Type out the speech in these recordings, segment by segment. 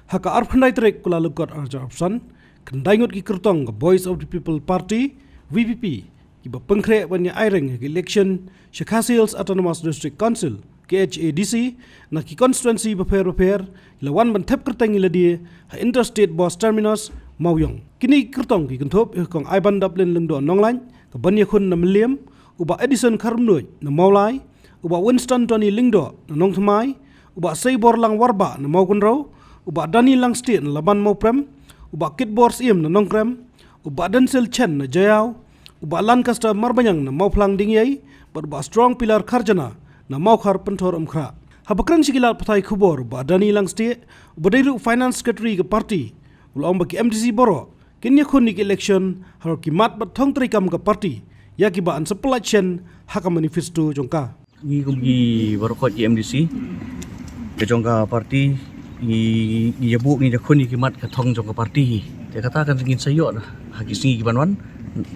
haka arphandai trek kula lukot arja option kandaingot ki Kyrtong ka Voice of the People Party VPP ki ba pengkre banya aireng ki election Shakasils Autonomous District Council KHADC na ki constituency beper lawan ban thep Kyrtong ila dia ha interstate bus terminus Mauyong kini Kyrtong ki kenthop kong aiban daplin lengdo nonglan ka ban Ïakhun na Meliam uba Edison Karmnoi na Maulai uba Winston Tony Lingdo na Nongthamai uba Seibor lang Warba na Maukunraw uba Dani lang State na Laban Mauprem uba Kitbor Siem na Nongkrem uba Denzel Shen na Jayau uba Lancaster Marbanyang na Mauplang Dingyay uba Strong Pilar Karjana na Maukar Pentor Umkra habakran sigilat patai kubor uba Dani lang State uba Dairu Finance Secretary ke party ulang bagi MDC Boro kini Ïakhun ni election harus kimat bat Thong terikam ke party ya kibaan sepelat Shen haka Manifesto jongka Ngi kumgi barokot di MDC ke jongka parti ngi yabu ngi Ïakhun ni kimat ke Thong jongka parti dia katakan ingin sayok lah haki singi kibanwan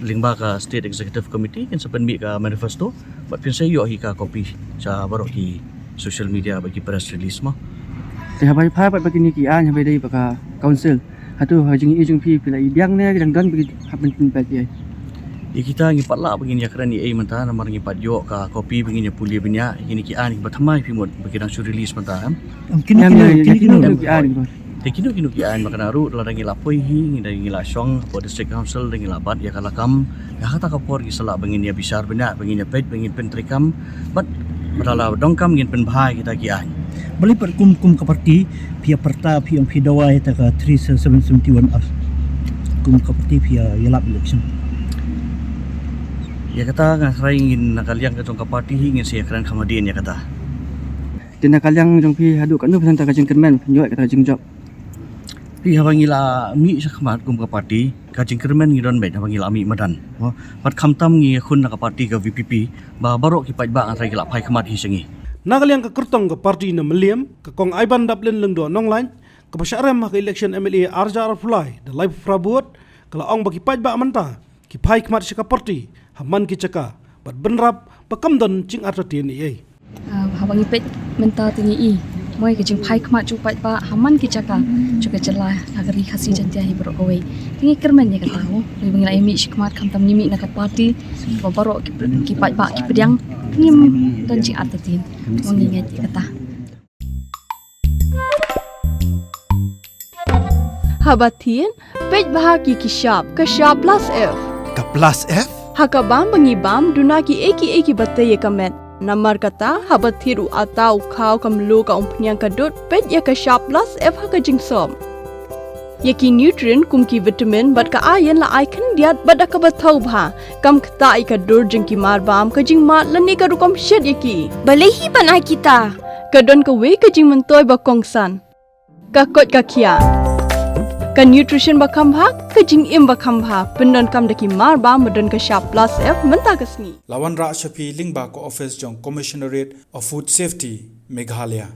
lingba ka State Executive Committee kan sepen bi ka Manifesto buat pin sayok hi ka kopi sa barok di social media bagi press release mah te habai phai pat bagi ni ki an habai dei baka council hatu hajing ijung pi Pyllait biang ne dan bagi hapen pin pat dia kita ngi patla begini akran ni ai manta namar ngi patyo ka kopi begini puli benya ini ki an ba thamai pimot bagi nang release manta kini ki an Tekino ki an makanaru larangi lapoi hi ngi la Shillong po district council ngi la bat ya kalakam ya kata kapor ki sala begini besar benya begini pet begini pentrikam bat badala dongkam ngin pen bahai kita ki an bali per kum ka parti pia perta pia pidawa eta ka 3771 as kum ka parti pia yalap election ya kata ngasrai ingin nakaliang ke jongka parti ingin si akran kamadin ya kata tina kalyang jong pi hadu kanu pesan ta kajing kermen penjual kata jing job pi habangila mi sakmat kum ka parti kajing kermen ngidon bet habangila mi madan pat khamtam ngi Ïakhun ka parti ka VPP ba barok ki pajba ngasrai kila phai khamat hi sengi nakaliang ka Kyrtong ka party na Meliam ka kong aiban daplin lengdo nonglan ka pasyarem ka election MLA Arja Arfulai da live prabut kala ong bagi pajba manta ki phai khamat si ka party haman ki caka bat benrap pakamdon cing artatin ai habangi pet menta tingi i moi ke jing phai khma chu pai ba haman ki caka chuka chala agari khasi jantia hi bro koi tingi kermen ya kata ho ri bangla emi shikmat kham tam nimi na ka party ba baro ki pai ba ki pedang ngim dan cing artatin mengingat kata habatin pet bahagi ki sharp ka sharp plus f ka plus f hakabam bangibam dunaki eki batte ye kamet namar kata habathiru atau khau kamlu ka umpnyang kadut pet ya ka sharp plus f haka jingsom yaki nutrient kumki vitamin bat ka iron la icon diat bada ka bathau bha kam khta I ka dur jingki marbam ka jingma lani ka rukom shed yaki balehi bana kita kadon ka we ka jing mentoy ba kongsan ka kot ka khia ka nutrition ba khambha ka jing im ba khambha pendon kam daki mar ba modon ka sharp plus f menta ka sni lawan ra shapi lingba ko office jong commissionerate of food safety Meghalaya